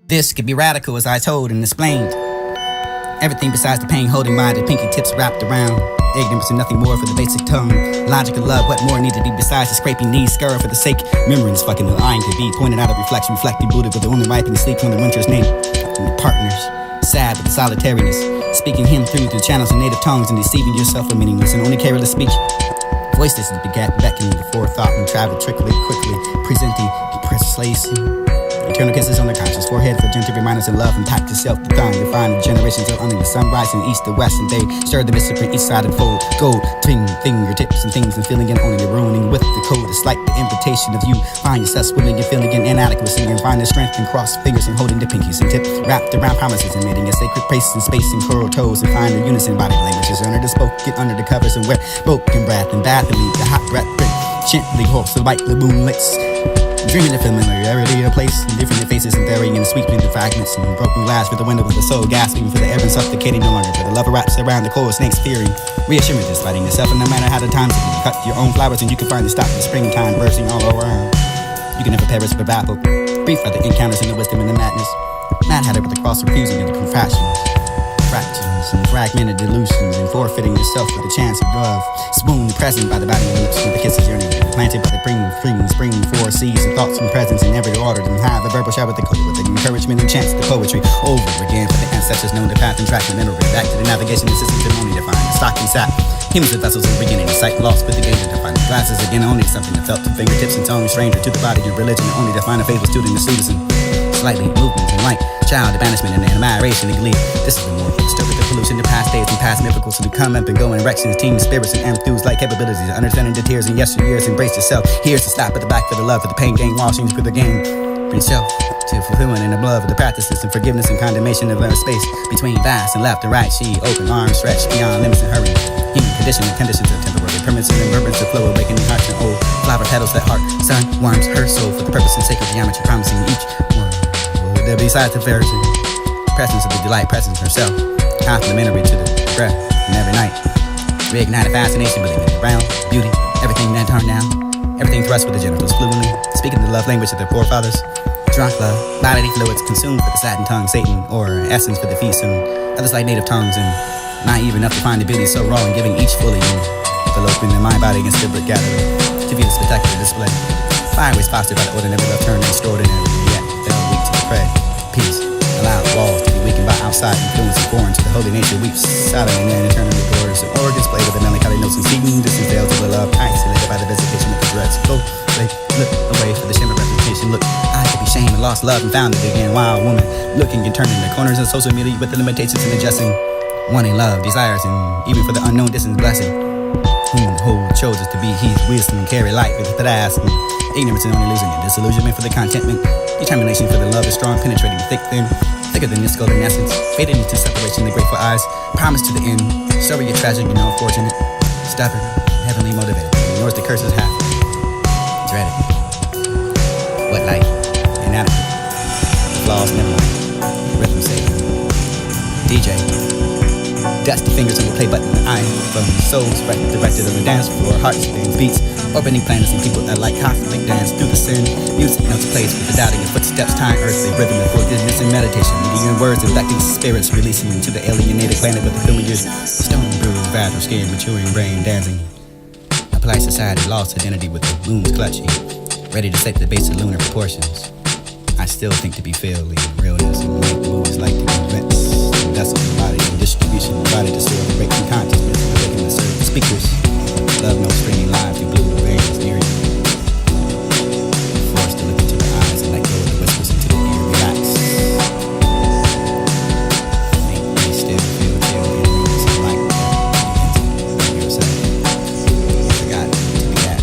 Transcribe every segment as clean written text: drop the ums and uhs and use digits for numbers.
This could be radical as I told and explained. Everything besides the pain holding by the pinky tips wrapped around. Ignorance and nothing more for the basic tongue. Logic of love, what more needed to be besides the scraping knees, scurry for the sake. Memories fucking the lying could be pointed out of reflection, reflecting booted with the only ripening sleep when the winter's name. And the partners, sad with the solitariness, speaking him through the channels of native tongues and deceiving yourself for meaningless and only careless speech. Voices that begat beckoning the forethought and travel trickly, quickly, presenting persuasive. Eternal kisses on the conscious forehead for gentle reminders of love and pact yourself the time to find the generations till under the sunrise and east to west and they stir the mystic each side and fold gold twin fingertips and things and feeling and only the ruining with the code. It's like the invitation of you find yourself swimming and feeling an inadequacy and find the strength and cross fingers and holding the pinkies and tip wrapped around promises and knitting a sacred place and space and curl toes and find the unison body languages under the spoken under the covers and wet broken breath and bath and leave the hot breath gently horse the white lagoon licks. Dreaming of familiarity of place and different faces and burying and sweeping the fragments and broken glass with the window of the soul gasping for the air and suffocating no longer for the lover wraps around the cold snake's fearing reassurances fighting yourself and no matter how the times you can cut your own flowers and you can finally stop the springtime bursting all around. You can never perish but baffled brief by the encounters and the wisdom and the madness mad hatter with the cross refusing and the fractions and fragmented delusions and forfeiting yourself for the chance of love. Swoon present by the body and lips with the kisses yearning, planted by the spring, four seas and thoughts and presence in every order. And have the verbal shower with the code with the encouragement and chants the poetry over again for the ancestors known the path and track the memory back to the navigation systems and only define the stocking sap. Humans with vessels in the beginning, sight lost with the game to define the glasses again. Only something that felt to fingertips and tongue, stranger to the body and religion. Only define a faithful student and students and slightly movements and light. Child, the banishment and admiration and glee. This is the more disturbing the pollution, the past days and past miracles to become up and go in erections, team spirits and enthused like capabilities, understanding the tears and yesteryears, embrace yourself. Here's the slap at the back for the love, for the pain, gain, washings for the game. Bring self to fulfillment in the blood of the practices and forgiveness and condemnation of our space between vast and left and right. She open arms stretched beyond limits and hurry. Human condition and conditions of temporary permits and impermanence of flow, awakening hearts and old flower petals that heart sun warms her soul for the purpose and sake of geometry, promising each word. There besides the version, presence of the delight, presence herself, complementary to the breath, and every night, reignite a fascination, believing in the realm, beauty, everything that turned down, everything thrust with the genitals fluently, speaking the love language of their forefathers, drunk love, bodily fluids consumed for the satin tongue, Satan, or essence for the feast, and others like native tongues, and naive enough to find the beauty so raw and giving each fully, and developing in my body against the brick gathering, to view the spectacular display. Fire was fostered by the ordinary love turned and extraordinary, yet fell weak to the prey. Peace allowed walls to be weakened by outside influences foreign to the holy nature weeps silent and then eternally glorious and or displayed with the melancholy notes and seeking distant veils of the love isolated by the visitation of the dreads. Go, wait, look away for the shimmer reputation. Look, I could be shamed and lost love and found it again. Wild woman looking and turning the corners of social media with the limitations and adjusting, wanting love, desires, and even for the unknown distance blessing. Whom the whole chose us to be, he's wisdom and carry light with the ass and ignorance and only losing it. Disillusionment for the contentment, determination for the love is strong, penetrating thick, thin, thicker than this golden essence, faded into separation, the grateful eyes, promise to the end, story of tragic, fortunate, stubborn, heavenly motivated, ignores the curses half, dreaded. What life? Inadequate. Flaws never mind. Rhythm safe. DJ. Dusty fingers on the play button, iPhone, souls directed on the dance floor, hearts, spins, beats, orbiting planets and people that like conflict dance through the sin. Music notes plays with the doubting of footsteps, time, earthly rhythm and forgiveness and meditation. Leading words electing spirits, releasing into the alienated planet with the familiar stone bruised, fragile skin, maturing brain dancing. A polite society lost identity with the wounds clutching, ready to set the base of lunar proportions. I still think to be fairly realness and make movies like to convince the vessel of the body and distribution of the body to still breaking consciousness, breaking the certain speakers. Love no streaming live through blue veins near you. Forced to look into the eyes and let go of the whispers into the ear. Relax. Make me still feel chill in rooms of light. Into yourself. You forgot to be that.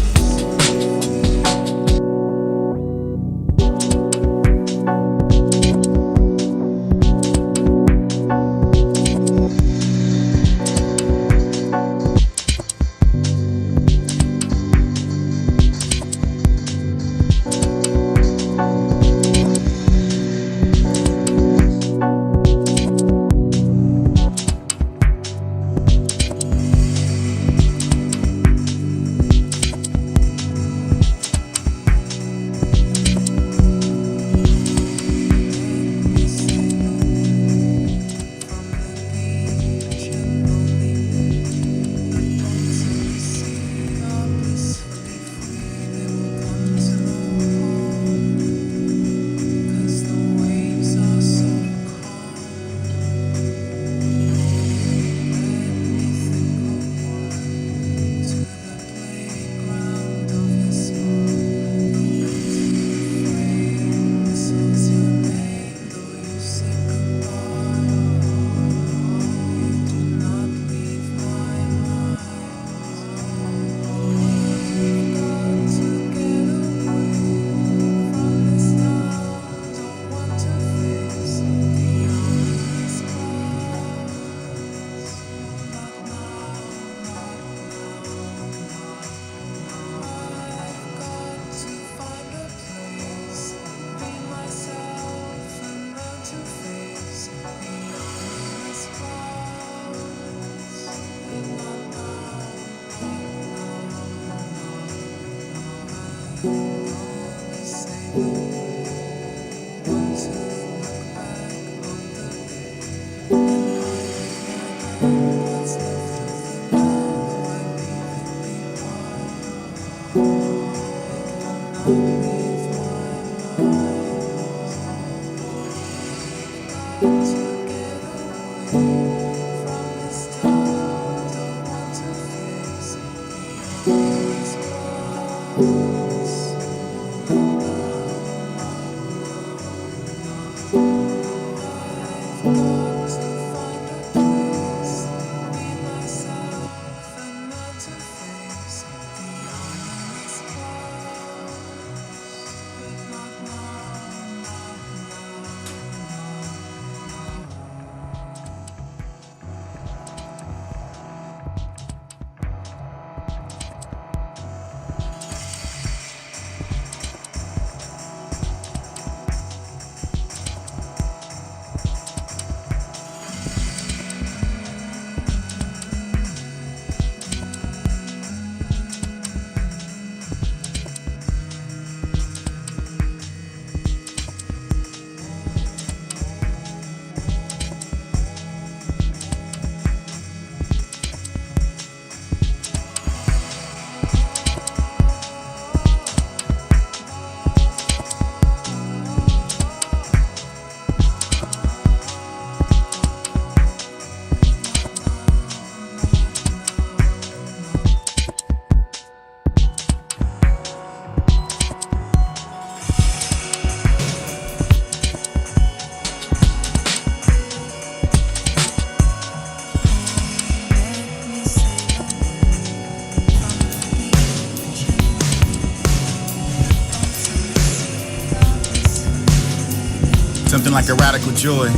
something like a radical joy.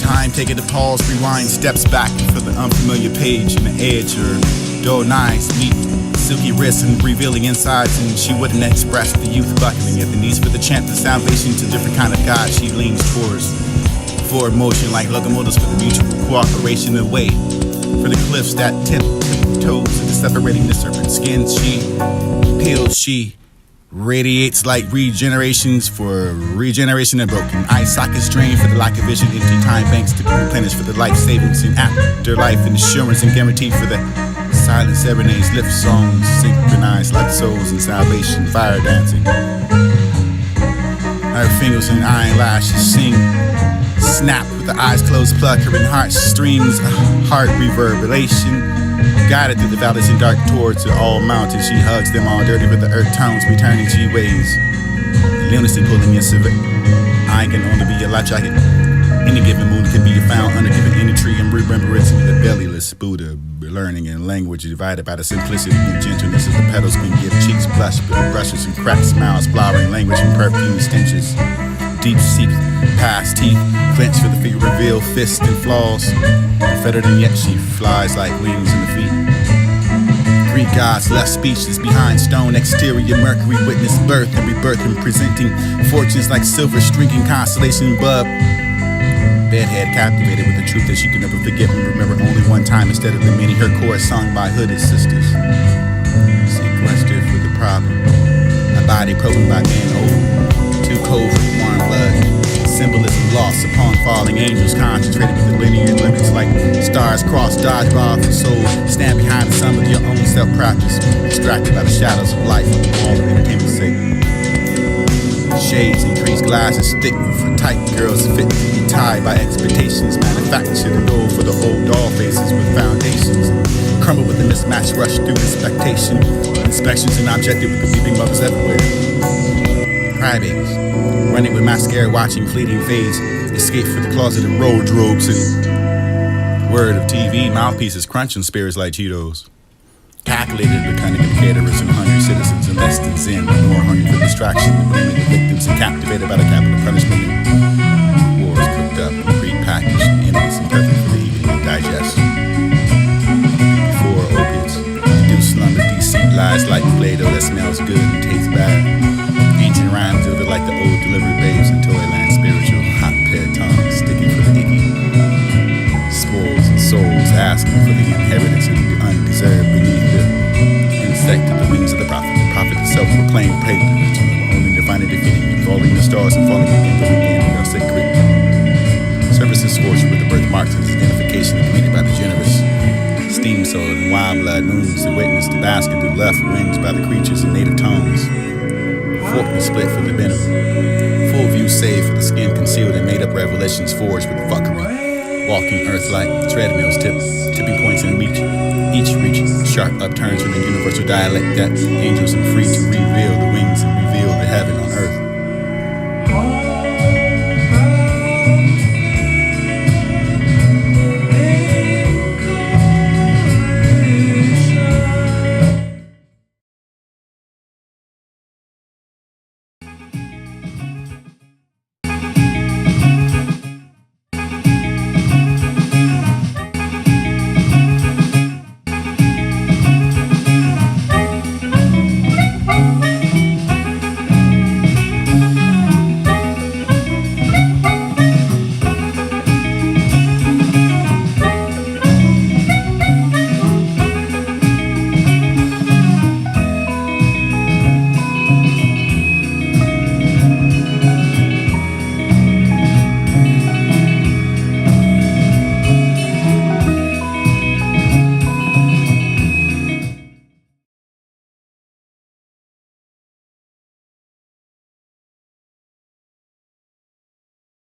Time taking to pause, rewind, steps back for the unfamiliar page and the edge or dull knives meet silky wrists and revealing insides, and she wouldn't express the youth buckling at the knees for the chance of salvation to different kind of God she leans towards. Forward motion like locomotives for the mutual cooperation and way for the cliffs that tiptoes into separating the serpent skin. She peels, she radiates like regenerations for regeneration and broken ice sockets drained for the lack of vision, empty time banks to be replenished for the life savings and afterlife and assurance and guaranteed for the silent serenades, lift songs synchronized like souls in salvation, fire dancing. Her fingers and iron lashes sing, snap with the eyes closed, pluckering heart strings, heart reverberation. Guided through the valleys and dark towards the all mountains, she hugs them all dirty with the earth tones returning she ways. Lunacy pulling your civet. I can only be your light jacket. Any given moon can be found under given any tree and remembrance with the bellyless Buddha. Learning and language divided by the simplicity and gentleness of the petals can give cheeks blush with the brushes and cracked smiles, flowering language and perfume stenches. Deep seep past teeth, clench for the figure reveal, fist and flaws. Unfettered and yet she flies like wings in the feet. Greek gods left speechless behind stone exterior. Mercury witnessed birth and rebirth and presenting fortunes like silver streaking constellation above. Bedhead captivated with the truth that she could never forget and remember only one time instead of the many. Her chorus sung by hooded sisters. Sequestered for the problem. A body probed by men old. Too cold for the warm blood. Symbolism lost upon falling angels, concentrated with the linear limits like stars cross, dodgeball for soul. Stand behind the sun with your own self-practice, distracted by the shadows of life and all of entertainment's sake. Shades increase, glasses thick for tight girls fit to be tied by expectations, manufactured and gold for the old doll faces with foundations. Crumble with the mismatched rush through expectation, inspections and objective with the weeping mothers everywhere. Crybabies, running with mascara, watching fleeting fades, escape for the closet and robes and word of TV, mouthpieces crunching spirits like Cheetos. Calculated but cunning and caterers and hungry citizens and less than zen, but more hungry for distraction, blaming the victims and captivated by the capital punishment and wars cooked up and pre-packaged and endless and perfect for the evening to digest. Before opiates, induced slumber, deceit lies like Play-Doh that smells good and tastes bad. Ancient rhymes delivered like the old delivery babes in Toyland, spiritual hotbed tongues sticky for the icky. Spoils and souls asking for the inheritance of the undeserved beneath the insect of the wings of the prophet. The prophet, the self-proclaimed patriot, only to find it defeating, falling the stars and falling again to weekend in our sacred. Services scorched with the birthmarks and his identification completed by the generous. Steam soil and wild blood moons, the witness, the basket, the left wings by the creatures in native tones. Fork and split for the venom. Full view saved for the skin concealed and made up revelations forged with fuckery. Walking earth like treadmills, tipping points in each reach, sharp upturns from the universal dialect that angels are free to reveal the wings and